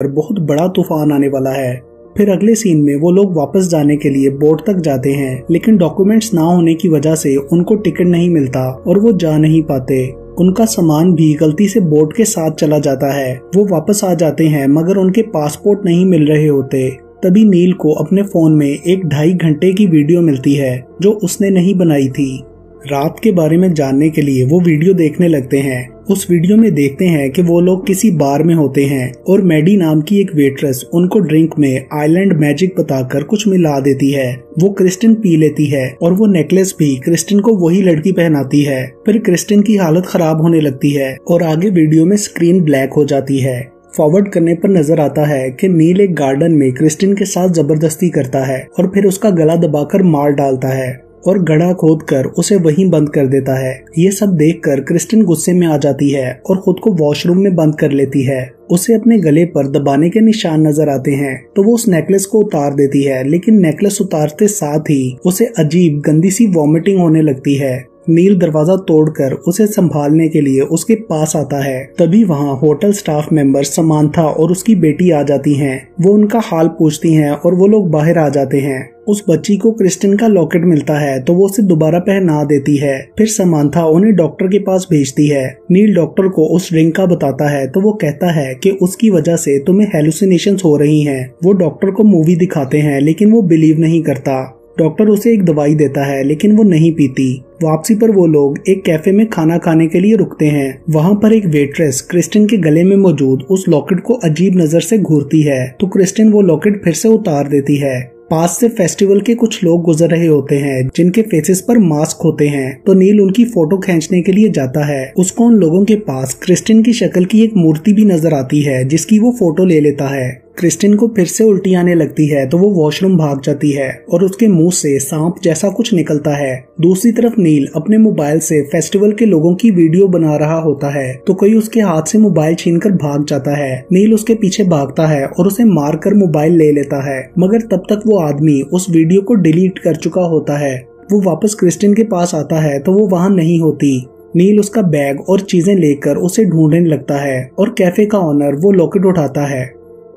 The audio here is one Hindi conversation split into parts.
पर बहुत बड़ा तूफान आने वाला है। फिर अगले सीन में वो लोग वापस जाने के लिए बोट तक जाते हैं, लेकिन डॉक्यूमेंट्स ना होने की वजह से उनको टिकट नहीं मिलता और वो जा नहीं पाते। उनका सामान भी गलती से बोट के साथ चला जाता है। वो वापस आ जाते हैं मगर उनके पासपोर्ट नहीं मिल रहे होते। तभी नील को अपने फोन में एक 2.5 घंटे की वीडियो मिलती है जो उसने नहीं बनाई थी। रात के बारे में जानने के लिए वो वीडियो देखने लगते हैं। उस वीडियो में देखते हैं कि वो लोग किसी बार में होते हैं और मैडी नाम की एक वेट्रेस उनको ड्रिंक में आइलैंड मैजिक बताकर कुछ मिला देती है। वो क्रिस्टिन पी लेती है और वो नेकलेस भी क्रिस्टिन को वही लड़की पहनाती है। फिर क्रिस्टिन की हालत खराब होने लगती है और आगे वीडियो में स्क्रीन ब्लैक हो जाती है। फॉरवर्ड करने पर नजर आता है कि नील एक गार्डन में क्रिस्टिन के साथ जबरदस्ती करता है और फिर उसका गला दबाकर मार डालता है और गड्ढा खोदकर उसे वहीं बंद कर देता है। ये सब देखकर क्रिस्टिन गुस्से में आ जाती है और खुद को वॉशरूम में बंद कर लेती है। उसे अपने गले पर दबाने के निशान नजर आते हैं तो वो उस नेकलेस को उतार देती है, लेकिन नेकलेस उतारते साथ ही उसे अजीब गंदी सी वॉमिटिंग होने लगती है। नील दरवाजा तोड़कर उसे संभालने के लिए उसके पास आता है। तभी वहाँ होटल स्टाफ मेंबर समांथा और उसकी बेटी आ जाती हैं। वो उनका हाल पूछती हैं और वो लोग बाहर आ जाते हैं। उस बच्ची को क्रिस्टिन का लॉकेट मिलता है तो वो उसे दोबारा पहना देती है। फिर समांथा उन्हें डॉक्टर के पास भेजती है। नील डॉक्टर को उस रिंग का बताता है तो वो कहता है कि उसकी वजह से तुम्हें हेलुसिनेशंस हो रही हैं। वो डॉक्टर को मूवी दिखाते हैं लेकिन वो बिलीव नहीं करता। डॉक्टर उसे एक दवाई देता है लेकिन वो नहीं पीती। वापसी पर वो लोग एक कैफे में खाना खाने के लिए रुकते हैं। वहाँ पर एक वेट्रेस क्रिस्टिन के गले में मौजूद उस लॉकेट को अजीब नजर से घूरती है तो क्रिस्टिन वो लॉकेट फिर से उतार देती है। पास से फेस्टिवल के कुछ लोग गुजर रहे होते हैं जिनके फेसेस पर मास्क होते हैं तो नील उनकी फोटो खींचने के लिए जाता है। उसको उन लोगों के पास क्रिस्टिन की शक्ल की एक मूर्ति भी नजर आती है जिसकी वो फोटो ले लेता है। क्रिस्टिन को फिर से उल्टी आने लगती है तो वो वॉशरूम भाग जाती है और उसके मुंह से सांप जैसा कुछ निकलता है। दूसरी तरफ नील अपने मोबाइल से फेस्टिवल के लोगों की वीडियो बना रहा होता है तो कोई उसके हाथ से मोबाइल छीनकर भाग जाता है। नील उसके पीछे भागता है और उसे मारकर मोबाइल ले लेता है, मगर तब तक वो आदमी उस वीडियो को डिलीट कर चुका होता है। वो वापस क्रिस्टिन के पास आता है तो वो वहाँ नहीं होती। नील उसका बैग और चीजें लेकर उसे ढूंढने लगता है और कैफे का ओनर वो लॉकेट उठाता है।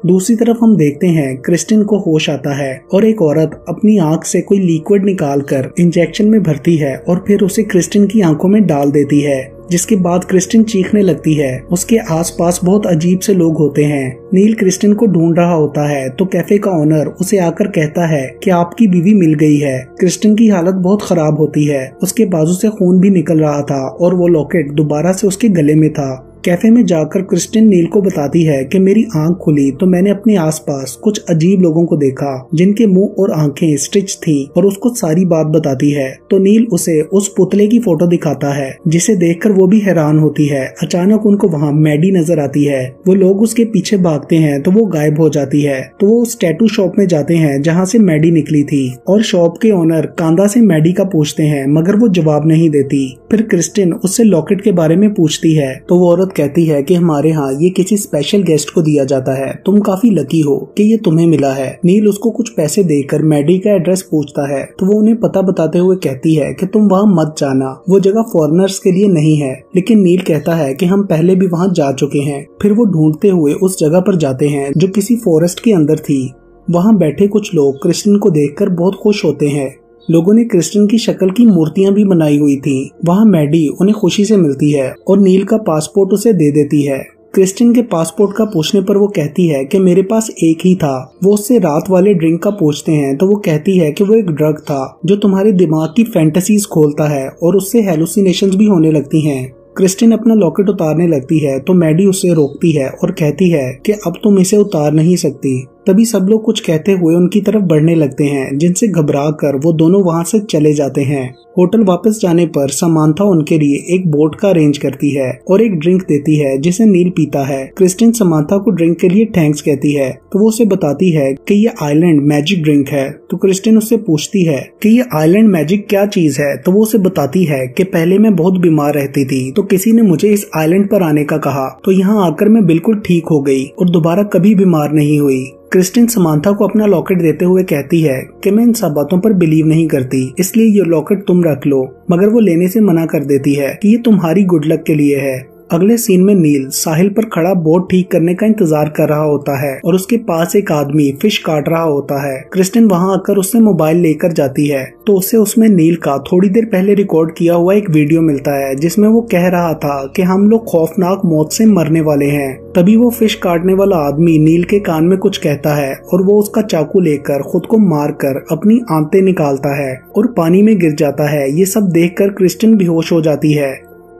दूसरी तरफ हम देखते हैं क्रिस्टिन को होश आता है और एक औरत अपनी आंख से कोई लिक्विड निकालकर इंजेक्शन में भरती है और फिर उसे क्रिस्टिन की आंखों में डाल देती है, जिसके बाद क्रिस्टिन चीखने लगती है। उसके आसपास बहुत अजीब से लोग होते हैं। नील क्रिस्टिन को ढूंढ रहा होता है तो कैफे का ओनर उसे आकर कहता है कि आपकी बीवी मिल गई है। क्रिस्टिन की हालत बहुत खराब होती है। उसके बाजू से खून भी निकल रहा था और वो लॉकेट दोबारा से उसके गले में था। कैफे में जाकर क्रिस्टिन नील को बताती है कि मेरी आंख खुली तो मैंने अपने आसपास कुछ अजीब लोगों को देखा जिनके मुंह और आंखें स्टिच थी और उसको सारी बात बताती है। तो नील उसे उस पुतले की फोटो दिखाता है जिसे देखकर वो भी हैरान होती है। अचानक उनको वहाँ मैडी नजर आती है। वो लोग उसके पीछे भागते हैं तो वो गायब हो जाती है। तो वो उस टैटू शॉप में जाते हैं जहाँ से मैडी निकली थी और शॉप के ओनर कांदा से मैडी का पूछते हैं मगर वो जवाब नहीं देती। फिर क्रिस्टिन उससे लॉकेट के बारे में पूछती है तो वो औरत कहती है कि हमारे यहाँ ये किसी स्पेशल गेस्ट को दिया जाता है, तुम काफी लकी हो कि ये तुम्हें मिला है। नील उसको कुछ पैसे देकर मैडी का एड्रेस पूछता है तो वो उन्हें पता बताते हुए कहती है कि तुम वहाँ मत जाना, वो जगह फॉरेनर्स के लिए नहीं है। लेकिन नील कहता है कि हम पहले भी वहाँ जा चुके हैं। फिर वो ढूंढते हुए उस जगह पर जाते हैं जो किसी फॉरेस्ट के अंदर थी। वहाँ बैठे कुछ लोग क्रिस्टिन को देखकर बहुत खुश होते हैं। लोगों ने क्रिस्टिन की शक्ल की मूर्तियां भी बनाई हुई थी। वहाँ मैडी उन्हें खुशी से मिलती है और नील का पासपोर्ट उसे दे देती है। क्रिस्टिन के पासपोर्ट का पूछने पर वो कहती है कि मेरे पास एक ही था। वो उससे रात वाले ड्रिंक का पूछते हैं तो वो कहती है कि वो एक ड्रग था जो तुम्हारे दिमाग की फैंटेसीज खोलता है और उससे हेलुसिनेशंस भी होने लगती हैं। क्रिस्टिन अपना लॉकेट उतारने लगती है तो मैडी उसे रोकती है और कहती है कि अब तुम इसे उतार नहीं सकती। तभी सब लोग कुछ कहते हुए उनकी तरफ बढ़ने लगते हैं, जिनसे घबराकर वो दोनों वहां से चले जाते हैं। होटल वापस जाने पर समांथा उनके लिए एक बोट का अरेंज करती है और एक ड्रिंक देती है जिसे नील पीता है। क्रिस्टिन समांथा को ड्रिंक के लिए थैंक्स कहती है तो वो उसे बताती है कि ये आइलैंड मैजिक ड्रिंक है। तो क्रिस्टिन उससे पूछती है कि ये आइलैंड मैजिक क्या चीज है तो वो उसे बताती है कि पहले मैं बहुत बीमार रहती थी तो किसी ने मुझे इस आइलैंड पर आने का कहा तो यहाँ आकर मैं बिल्कुल ठीक हो गई और दोबारा कभी बीमार नहीं हुई। क्रिस्टिन समांथा को अपना लॉकेट देते हुए कहती है कि मैं इन सब बातों पर बिलीव नहीं करती, इसलिए ये लॉकेट तुम रख लो, मगर वो लेने से मना कर देती है कि ये तुम्हारी गुड लक के लिए है। अगले सीन में नील साहिल पर खड़ा बोट ठीक करने का इंतजार कर रहा होता है और उसके पास एक आदमी फिश काट रहा होता है। क्रिस्टिन वहां आकर उससे मोबाइल लेकर जाती है तो उसे उसमें नील का थोड़ी देर पहले रिकॉर्ड किया हुआ एक वीडियो मिलता है जिसमें वो कह रहा था कि हम लोग खौफनाक मौत से मरने वाले हैं। तभी वो फिश काटने वाला आदमी नील के कान में कुछ कहता है और वो उसका चाकू लेकर खुद को मारकर अपनी आंतें निकालता है और पानी में गिर जाता है। ये सब देखकर क्रिस्टिन बेहोश हो जाती है।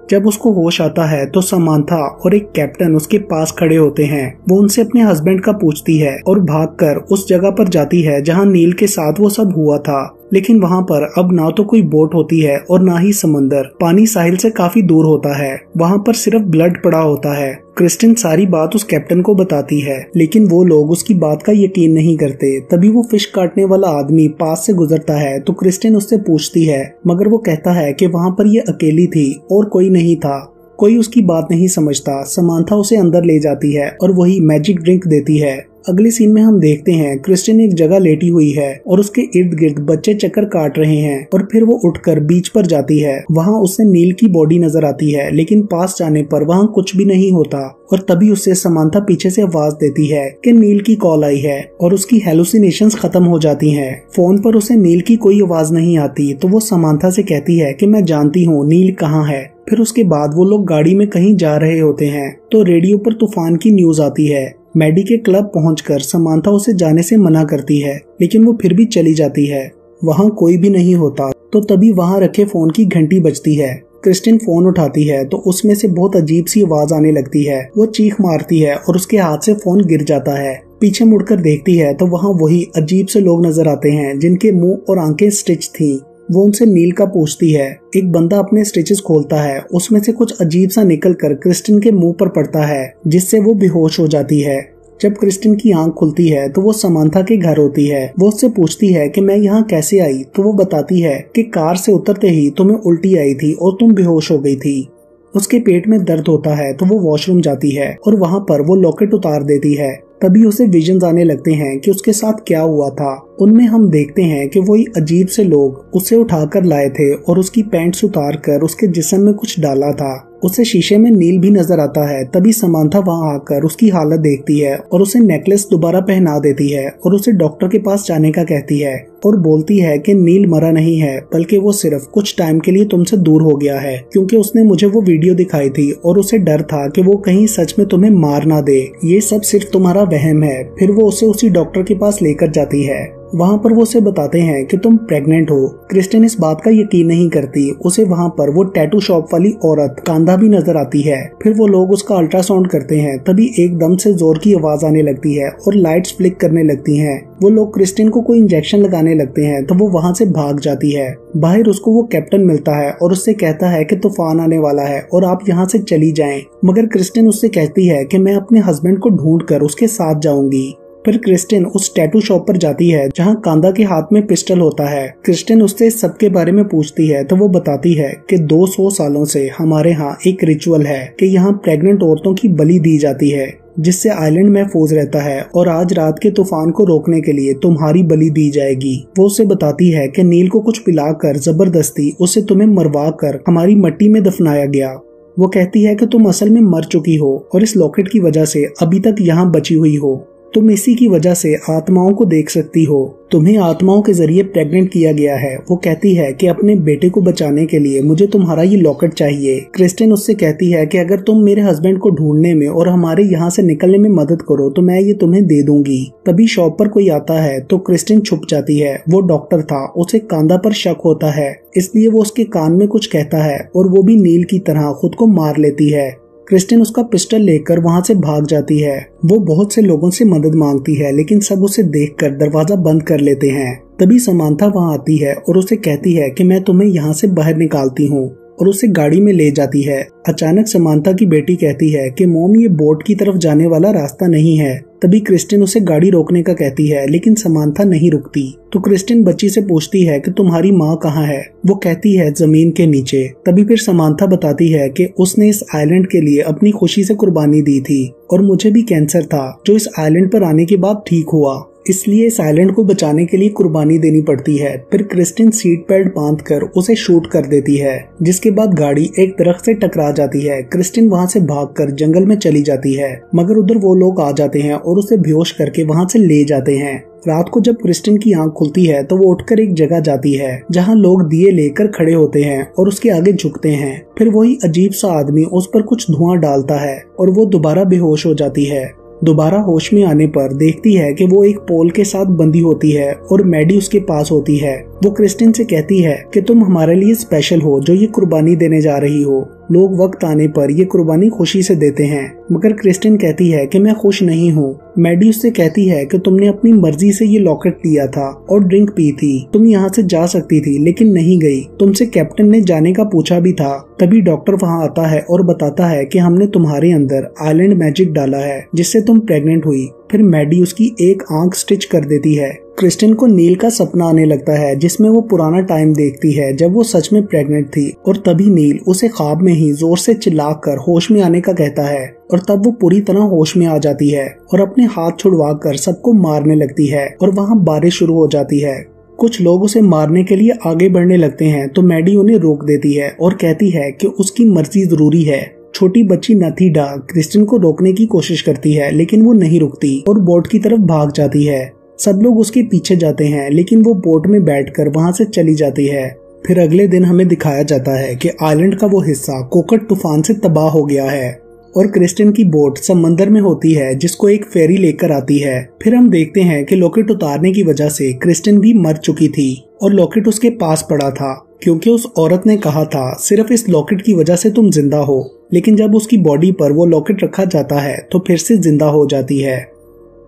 जब उसको होश आता है तो समांथा और एक कैप्टन उसके पास खड़े होते हैं। वो उनसे अपने हस्बैंड का पूछती है और भागकर उस जगह पर जाती है जहां नील के साथ वो सब हुआ था। लेकिन वहां पर अब ना तो कोई बोट होती है और ना ही समंदर। पानी साहिल से काफी दूर होता है। वहां पर सिर्फ ब्लड पड़ा होता है। क्रिस्टिन सारी बात उस कैप्टन को बताती है लेकिन वो लोग उसकी बात का यकीन नहीं करते। तभी वो फिश काटने वाला आदमी पास से गुजरता है तो क्रिस्टिन उससे पूछती है मगर वो कहता है कि वहां पर ये अकेली थी और कोई नहीं था। कोई उसकी बात नहीं समझता। समांथा उसे अंदर ले जाती है और वही मैजिक ड्रिंक देती है। अगले सीन में हम देखते हैं क्रिस्टिन एक जगह लेटी हुई है और उसके इर्द गिर्द बच्चे चक्कर काट रहे हैं और फिर वो उठकर बीच पर जाती है। वहां उसे नील की बॉडी नजर आती है लेकिन पास जाने पर वहां कुछ भी नहीं होता और तभी उसे समांथा पीछे से आवाज देती है कि नील की कॉल आई है और उसकी हेलुसिनेशंस खत्म हो जाती हैं। फोन पर उसे नील की कोई आवाज नहीं आती तो वो समांथा से कहती है कि मैं जानती हूँ नील कहाँ है। फिर उसके बाद वो लोग गाड़ी में कहीं जा रहे होते हैं तो रेडियो पर तूफान की न्यूज आती है। मैडी के क्लब पहुंचकर समांथा उसे जाने से मना करती है लेकिन वो फिर भी चली जाती है। वहां कोई भी नहीं होता तो तभी वहां रखे फोन की घंटी बजती है। क्रिस्टिन फोन उठाती है तो उसमें से बहुत अजीब सी आवाज आने लगती है। वो चीख मारती है और उसके हाथ से फोन गिर जाता है। पीछे मुड़कर देखती है तो वहां वही अजीब से लोग नजर आते हैं जिनके मुंह और आंखें स्टिच थी। वो उनसे नील का पूछती है। एक बंदा अपने स्टिचेस खोलता है। उसमें से कुछ अजीब सा निकल कर क्रिस्टिन के मुंह पर पड़ता है जिससे वो बेहोश हो जाती है। जब क्रिस्टिन की आंख खुलती है तो वो समांथा के घर होती है। वो उससे पूछती है कि मैं यहाँ कैसे आई तो वो बताती है कि कार से उतरते ही तुम्हें उल्टी आई थी और तुम बेहोश हो गई थी। उसके पेट में दर्द होता है तो वो वॉशरूम जाती है और वहां पर वो लॉकेट उतार देती है। तभी उसे विजन्स आने लगते हैं कि उसके साथ क्या हुआ था। उनमें हम देखते हैं कि वही अजीब से लोग उसे उठाकर लाए थे और उसकी पैंट्स उतार कर उसके जिस्म में कुछ डाला था। उसे शीशे में नील भी नजर आता है। तभी समांथा वहां आकर उसकी हालत देखती है और उसे नेकलेस दोबारा पहना देती है और उसे डॉक्टर के पास जाने का कहती है और बोलती है कि नील मरा नहीं है बल्कि वो सिर्फ कुछ टाइम के लिए तुमसे दूर हो गया है क्योंकि उसने मुझे वो वीडियो दिखाई थी और उसे डर था कि वो कहीं सच में तुम्हें मार ना दे। ये सब सिर्फ तुम्हारा वहम है। फिर वो उसे उसी डॉक्टर के पास लेकर जाती है। वहाँ पर वो उसे बताते हैं कि तुम प्रेग्नेंट हो। क्रिस्टिन इस बात का यकीन नहीं करती। उसे वहाँ पर वो टैटू शॉप वाली औरत कांधा भी नजर आती है। फिर वो लोग उसका अल्ट्रासाउंड करते हैं। तभी एकदम से जोर की आवाज आने लगती है और लाइट्स फ्लिक करने लगती हैं। वो लोग क्रिस्टिन को कोई इंजेक्शन लगाने लगते हैं तो वो वहाँ से भाग जाती है। बाहर उसको वो कैप्टन मिलता है और उससे कहता है कि तूफान आने वाला है और आप यहाँ से चली जाएं। मगर क्रिस्टिन उससे कहती है कि मैं अपने हस्बैंड को ढूंढ कर उसके साथ जाऊंगी। फिर क्रिस्टिन उस टैटू शॉप पर जाती है जहां कांदा के हाथ में पिस्टल होता है। क्रिस्टिन उससे इस सब के बारे में पूछती है तो वो बताती है कि 200 सालों से हमारे यहाँ एक रिचुअल है कि यहाँ प्रेग्नेंट औरतों की बलि दी जाती है जिससे आइलैंड महफूज रहता है और आज रात के तूफान को रोकने के लिए तुम्हारी बलि दी जाएगी। वो उसे बताती है कि नील को कुछ पिलाकर जबरदस्ती उसे तुम्हें मरवा कर हमारी मिट्टी में दफनाया गया। वो कहती है कि तुम असल में मर चुकी हो और इस लॉकेट की वजह से अभी तक यहाँ बची हुई हो। तुम इसी की वजह से आत्माओं को देख सकती हो। तुम्हें आत्माओं के जरिए प्रेग्नेंट किया गया है। वो कहती है कि अपने बेटे को बचाने के लिए मुझे तुम्हारा ये लॉकेट चाहिए। क्रिस्टिन उससे कहती है कि अगर तुम मेरे हस्बैंड को ढूंढने में और हमारे यहाँ से निकलने में मदद करो तो मैं ये तुम्हें दे दूंगी। तभी शॉप पर कोई आता है तो क्रिस्टिन छुप जाती है। वो डॉक्टर था। उसे कांधा पर शक होता है इसलिए वो उसके कान में कुछ कहता है और वो भी नील की तरह खुद को मार लेती है। क्रिस्टिन उसका पिस्टल लेकर वहां से भाग जाती है। वो बहुत से लोगों से मदद मांगती है लेकिन सब उसे देखकर दरवाजा बंद कर लेते हैं। तभी समांथा वहां आती है और उसे कहती है कि मैं तुम्हें यहाँ से बाहर निकालती हूँ और उसे गाड़ी में ले जाती है। अचानक समांथा की बेटी कहती है कि मॉम ये बोट की तरफ जाने वाला रास्ता नहीं है। तभी क्रिस्टिन उसे गाड़ी रोकने का कहती है लेकिन समांथा नहीं रुकती। तो क्रिस्टिन बच्ची से पूछती है कि तुम्हारी माँ कहाँ है। वो कहती है जमीन के नीचे। तभी फिर समांथा बताती है कि उसने इस आइलैंड के लिए अपनी खुशी से कुर्बानी दी थी और मुझे भी कैंसर था जो इस आइलैंड पर आने के बाद ठीक हुआ। इसलिए इस आइलैंड को बचाने के लिए कुर्बानी देनी पड़ती है। फिर क्रिस्टिन सीट बेल्ट बांधकर उसे शूट कर देती है, जिसके बाद गाड़ी एक दरख्त से टकरा जाती है। क्रिस्टिन वहां से भागकर जंगल में चली जाती है, मगर उधर वो लोग आ जाते हैं और उसे बेहोश करके वहां से ले जाते हैं। रात को जब क्रिस्टिन की आंख खुलती है तो वो उठकर एक जगह जाती है जहां लोग दिए लेकर खड़े होते हैं और उसके आगे झुकते हैं। फिर वही अजीब सा आदमी उस पर कुछ धुआं डालता है और वो दोबारा बेहोश हो जाती है। दोबारा होश में आने पर देखती है कि वो एक पोल के साथ बंधी होती है और मैडी उसके पास होती है। वो क्रिस्टिन से कहती है कि तुम हमारे लिए स्पेशल हो जो ये कुर्बानी देने जा रही हो। लोग वक्त आने पर ये कुर्बानी खुशी से देते हैं, मगर क्रिस्टिन कहती है कि मैं खुश नहीं हूँ। मैडी उससे कहती है कि तुमने अपनी मर्जी से ये लॉकेट लिया था और ड्रिंक पी थी। तुम यहाँ से जा सकती थी लेकिन नहीं गई। तुमसे कैप्टन ने जाने का पूछा भी था। तभी डॉक्टर वहाँ आता है और बताता है कि हमने तुम्हारे अंदर आइलैंड मैजिक डाला है जिससे तुम प्रेग्नेंट हुई। फिर मैडी उसकी एक आंख स्टिच कर देती है। क्रिस्टिन को नील का सपना आने लगता है जिसमें वो पुराना टाइम देखती है जब वो सच में प्रेग्नेंट थी, और तभी नील उसे ख्वाब में ही जोर से चिल्लाकर होश में आने का कहता है और तब वो पूरी तरह होश में आ जाती है और अपने हाथ छुड़वाकर सबको मारने लगती है और वहाँ बारिश शुरू हो जाती है। कुछ लोग उसे मारने के लिए आगे बढ़ने लगते हैं तो मैडी उन्हें रोक देती है और कहती है कि उसकी मर्जी जरूरी है। छोटी बच्ची नथीडा क्रिस्टिन को रोकने की कोशिश करती है लेकिन वो नहीं रुकती और बोट की तरफ भाग जाती है। सब लोग उसके पीछे जाते हैं लेकिन वो बोट में बैठकर वहां से चली जाती है। फिर अगले दिन हमें दिखाया जाता है कि आइलैंड का वो हिस्सा कोकट तूफान से तबाह हो गया है और क्रिस्टिन की बोट समंदर में होती है जिसको एक फेरी लेकर आती है। फिर हम देखते हैं कि लॉकेट उतारने की वजह से क्रिस्टिन भी मर चुकी थी और लॉकेट उसके पास पड़ा था, क्योंकि उस औरत ने कहा था सिर्फ इस लॉकेट की वजह से तुम जिंदा हो। लेकिन जब उसकी बॉडी पर वो लॉकेट रखा जाता है तो फिर से जिंदा हो जाती है।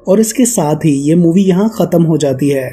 और इसके साथ ही ये मूवी यहाँ खत्म हो जाती है।